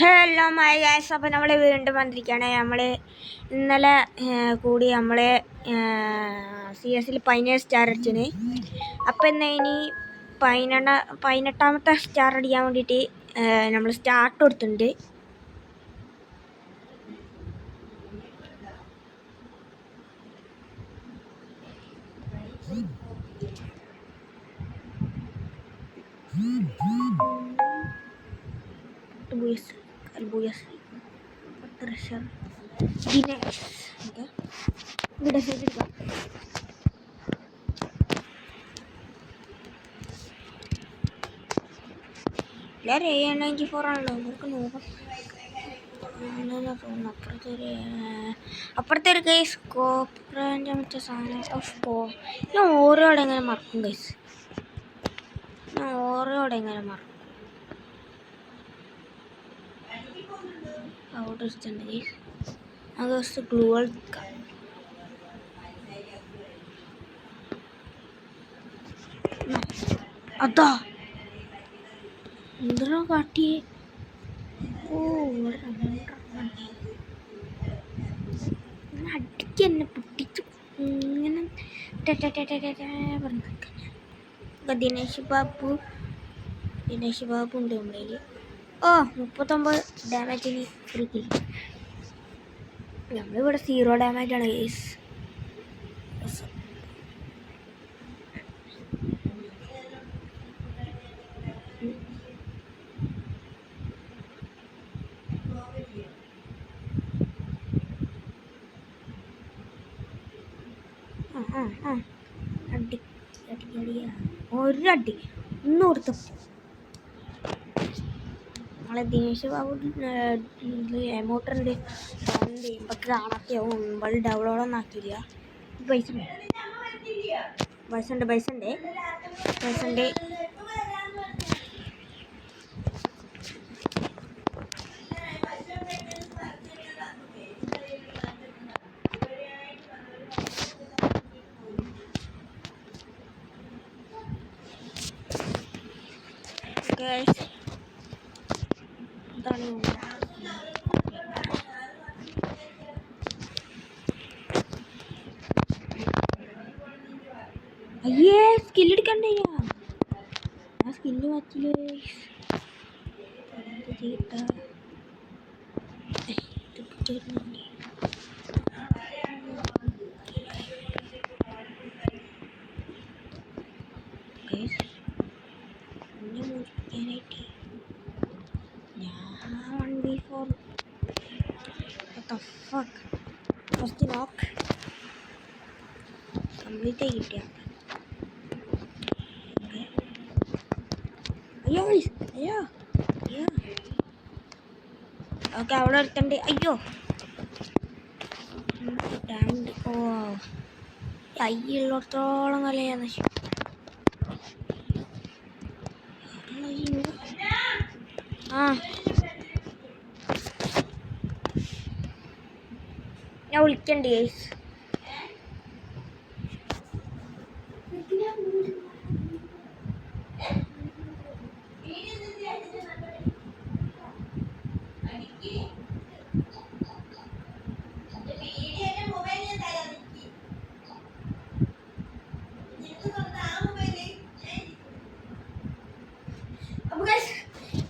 Hello my guys, അപ്പോൾ നമ്മൾ വീണ്ടും വന്നിരിക്കുകയാണ്. നമ്മൾ ഇന്നലെ കൂടി നമ്മൾ CS പൈനേഴ്സ് സ്റ്റാർ അടിച്ചിന്. അപ്പോൾ എന്നാൽ ഇനി 18ാമത്തെ സ്റ്റാർ അടിക്കാൻ വേണ്ടിയിട്ട് നമ്മൾ സ്റ്റാർട്ട് കൊടുത്തിട്ടുണ്ട്. ഇവിടെ ചെയ്തെടുക്കാം. എല്ലാവരും A94 ആണല്ലോ, നമുക്ക് നോക്കാം. അപ്പുറത്തെ ഒരു കേസ് കോപ്പറിൻ്റെ മറ്റേ സാധനം ഞാൻ ഓരോടെ എങ്ങനെ മറക്കും കേസ്, അവിടെ ഇഷ്ടമുണ്ട് കേസ്. അത് കുറച്ച് ഗ്ലൂ എടുക്കാം. അതാ എന്തോ കാട്ടിയേ. അടിക്കെന്നെ പൊട്ടിച്ചു ഇങ്ങനെ പറഞ്ഞു. ദിനേശ് ബാബു ഉണ്ട് നമ്മുടെ. 39 ഡാമേജിന് ഒരു കിൽ. നമ്മളിവിടെ 0 ഡാമേജാണ് കേസ്. ഒരടി ഒന്നും കൊടുത്തു. നമ്മളെ ദിനേശ് ബാബു എമൗട്ടുണ്ട് ഇപ്പം കാണാത്തയാവും. നമ്മൾ ഡൗൺലോഡൊന്നും ആക്കിയില്ല. പൈസ ഉണ്ട്. അയ്യേ, സ്കില്ലെടുക്കണ്ടേ? ആ സ്കില്ല് മാറ്റില്ലേ. ഫസ്റ്റ് നോക്ക് കംപ്ലീറ്റ് ആയി കിട്ടിയ. അയ്യോ ഓക്കെ, അവിടെ എടുത്തണ്ട്. അയ്യോ അയ്യുള്ളിടത്തോളം കലയാണ്. ഞാൻ വിളിക്കണ്ട് ഗൈസ്.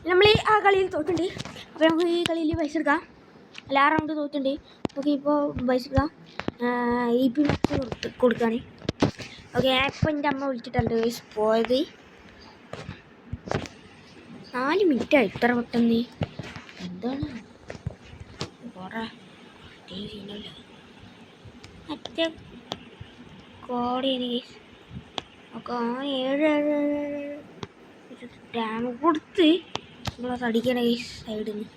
നമ്മൾ ആ കളിയിൽ തോറ്റുണ്ട്. അപ്പോൾ നമുക്ക് ഈ കളിയിൽ പൈസ എടുക്കാം. അല്ല, 6 റൗണ്ട് തോറ്റുണ്ട്. നമുക്ക് ഇപ്പോൾ പൈസ എടുക്കാം. EP മാച്ച് കൊടുക്കുകയാണ്. ഓക്കെ, ഇപ്പോൾ എൻ്റെ അമ്മ വിളിച്ചിട്ടുണ്ട് പോയത്. 4 മിനിറ്റായി ഇത്ര പെട്ടെന്ന്. എന്താണ് കുറേ സീനല്ല മറ്റേ കോടിയാണ് കേസ്. ഒക്കെ 7 ഡാമ് കൊടുത്ത് നമ്മളത് അടിക്കണ കേസ് സൈഡിൽ നിന്ന്.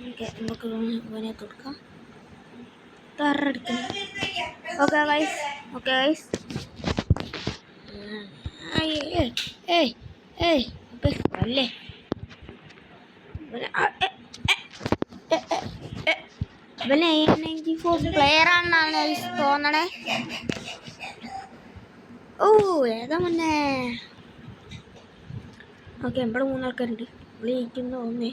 ഓക്കെ, നമുക്ക് ഇവനെ കൊടുക്കാം. തറടിക്കണം. Okay guys. അല്ലേ ഇവന് A94 പ്ലെയർ ആണെന്നാണ് തോന്നണേ. ഏതാ മുന്നേ. ഓക്കെ, ഇവിടെ 3 ആൾക്കാരുണ്ട്. ഇവിടെ ഇരിക്കുന്ന ഒന്നേ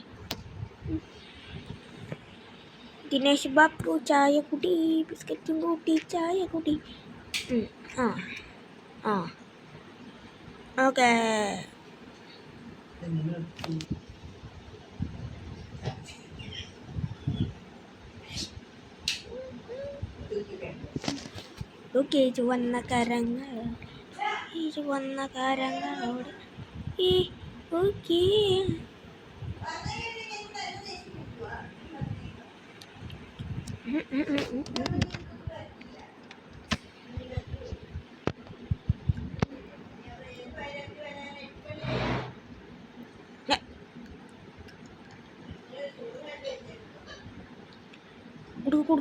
ദിനേശ് ബാബു ചായ കുടി, ബിസ്ക്കറ്റും കൂട്ടി ചായ കുടി. ആ ആ ഓക്കേ. ഓക്കെ, ചുവന്ന കരങ്ങൾ, ഈ ചുവന്ന കരങ്ങളോട് ഈ ഓക്കെ.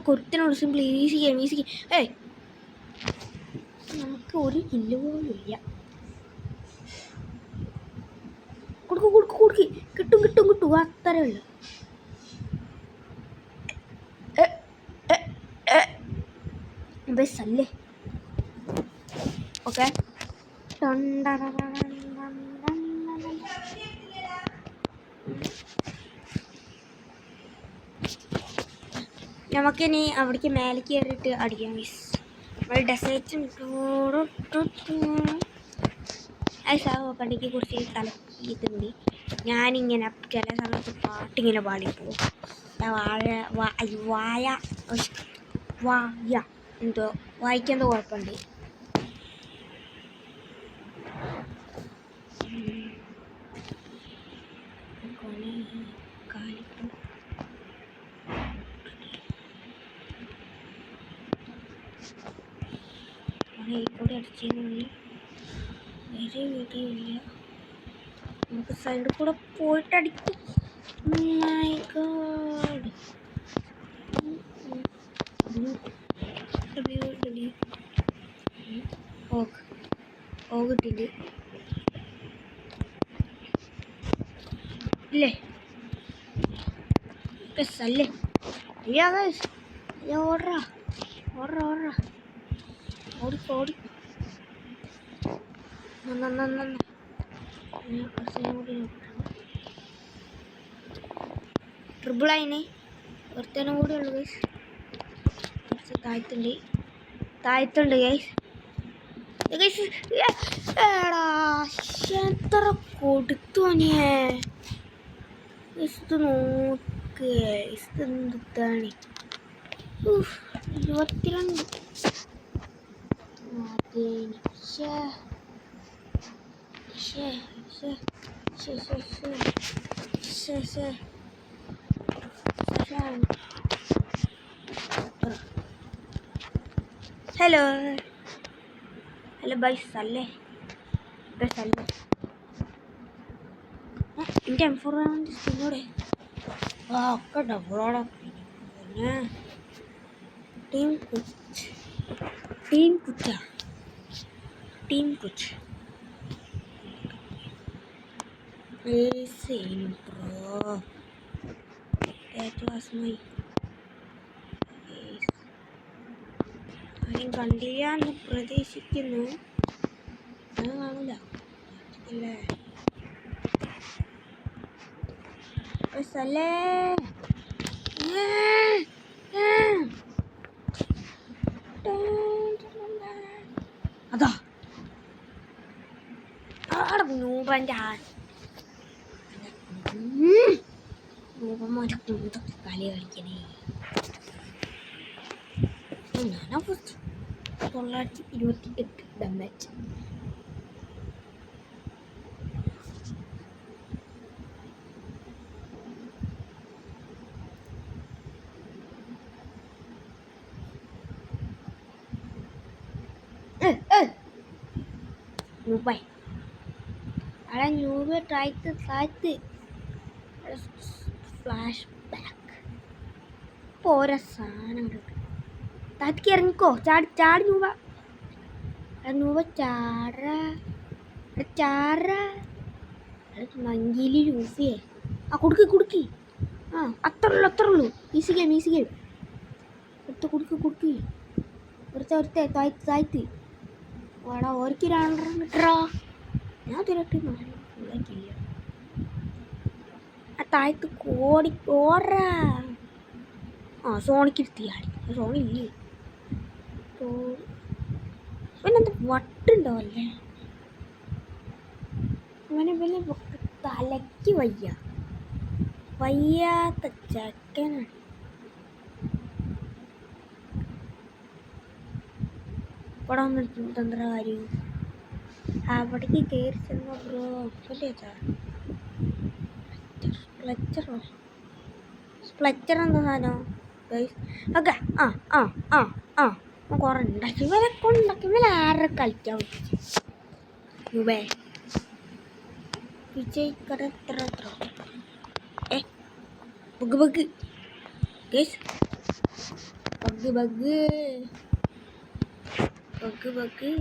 കൊടുത്തിനോട് സിമ്പിൾ ഈസി ഗെയിം. ഏയ് നമുക്ക് ഒരു കില്ല് പോലും ഇല്ല. കൊടുക്ക് കിട്ടും അത്രേ ഉള്ളു. ബസ്സല്ലേ. ഓക്കെ, നമുക്കിനി അവിടേക്ക് മേലെ കയറിയിട്ട് അടിക്കാം. നമ്മൾ ഡെസേർട്ട് പണ്ടിക്ക് കുറിച്ച് തലക്കിയിട്ടുണ്ട്. ഞാനിങ്ങനെ ചില സമയത്ത് പാട്ടിങ്ങനെ പാടിപ്പോവും. വായ എന്തോ വായിക്കെന്തോ കുഴപ്പമുണ്ട്. കൂടെ അടിച്ചതിനുള്ളിൽ വേറെ വീട്ടിലില്ല. നമുക്ക് സൈഡിൽ കൂടെ പോയിട്ട് അടിക്കും. My God. ഓകിട്ടില്ല ഇല്ലേ? അല്ലേ അയ്യാ ഓർഡറാ ഓടി ട്രിപ്പിൾ ആയിന് ഒരുത്തനും കൂടി ഉള്ളു ഗൈസ്. കുറച്ച് താഴത്തുണ്ട് ഗൈസ്. എടാ എത്ര കൊടുത്തു അനിയേ. ഇത് നോക്ക്, ഇത് എന്താണ് 22. ഹലോ ബൈസല്ലേ എൻ്റെ M4 സ്കിന്നോടെ ഒക്കെ ഡബിളോടെ. പിന്നെ team Cooch bro. That was my face. കണ്ടില്ലാന്ന് പ്രതീക്ഷിക്കുന്നു. അത് കാണില്ല അല്ലേ? അല്ലേ അതാ അവിടെ നൂപൻ്റെ നൂപന്മാരെ കൊണ്ടൊക്കെ കളി കളിക്കണേ. ഞാനാ ഫസ്റ്റ് 928 ഡാമേജ്. നൂബേ അവിടെ നൂബ് താഴ്ത്ത് ഫ്ലാഷ് ബാക്ക് ഇപ്പോൾ ഓരോ സാധനം താഴത്തേക്ക് ഇറങ്ങിക്കോ. ചാടി നൂബ ചാട മങ്കിലി ലൂഫിയേ. ആ കൊടുക്കി അത്ര ഉള്ളൂ. ഈസി ഗെയിം കൊടുക്ക് ഒരുത്തെ താഴ്ത്ത് വാടാ. ഓർക്ക് രണ്ടെണ്ണം കിട്ടറാ. ഞാൻ തിരക്കില്ല. താഴത്ത് കോടി ഓടാ. ആ സോണിക്ക് ഇരുത്തിയാടി. സോണില്ലേ പിന്നെന്താ വട്ടുണ്ടാവല്ലേ അവനെ വലിയ തലയ്ക്ക് വയ്യാത്ത ചെക്കനാണ്. ഇവിടെ വന്നിട്ട് തന്ത്ര കാര്യം അവിടേക്ക് കയറി ചെന്ന ബ്രോ സ്പ്ലച്ചർ എന്താ സാധനം ഓക്കെ. ആ ആ ആ ആ കുറെ ഉണ്ടാക്കി ഇവരെ കൊണ്ടാക്കി ഇവരെ ആരെ കളിക്കാൻ പറ്റും വിജയിക്കട എത്ര bug bug guys bug bug bug bug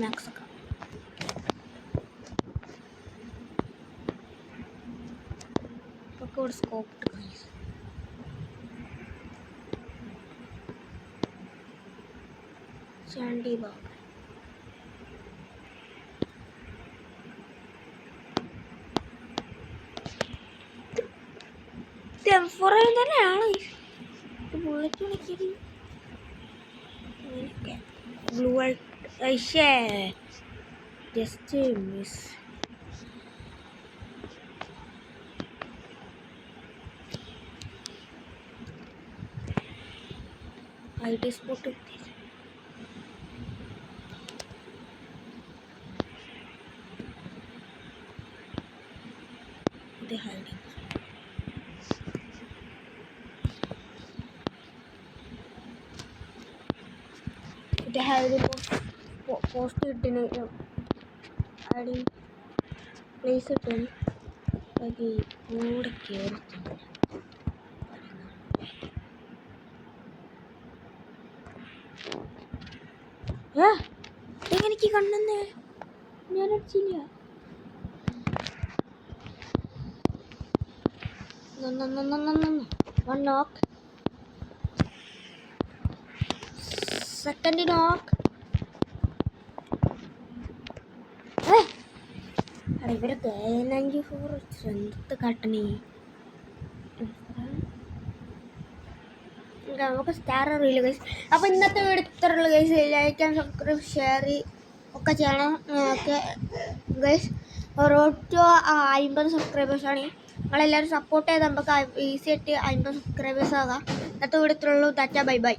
max ഒക്കെ ഇവിടെ സ്കോപ്പ് ഇട്ട് ഗൈസ്. ചാണ്ടി ബാബ ടെംഫോറൽ തന്നെയാണ് ബുള്ളറ്റ് ഉണക്കിയത്. ബ്ലൂ ഐഷേ ജസ്റ്റ് മിസ്. ഐഡി സ്പോട്ട് ഇത് ഹൈഡിങ് പോസ്റ്റ് കിട്ടിന് ഐഡി പ്ലേസ് കിട്ടുന്നു. കൂടെ കയറി എനിക്ക് കണ്ണെന്ന് ഞാൻ അടിച്ചില്ല. One knock. Second knock. ഇവരെ K94 സ്ട്രെങ്ത് കാട്ടണേ. നമുക്ക് സ്റ്റാർ അറിയില്ല ഗൈസ്. അപ്പോൾ ഇന്നത്തെ വീഡിയോ ഇത്രയുള്ളൂ guys. Like and subscribe share ഒക്കെ ചെയ്യണം ഓക്കെ ഗൈസ്. റോഡ് ടു 50 സബ്സ്ക്രൈബേഴ്സാണ്. നിങ്ങളെല്ലാവരും സപ്പോർട്ട് ചെയ്ത് നമുക്ക് ഈസി ആയിട്ട് 50 സബ്സ്ക്രൈബേഴ്സ് ആകാം. ഇന്നത്തെ വീഡിയോ ഇത്രയുള്ളൂ. ടാറ്റ ബൈ ബൈ.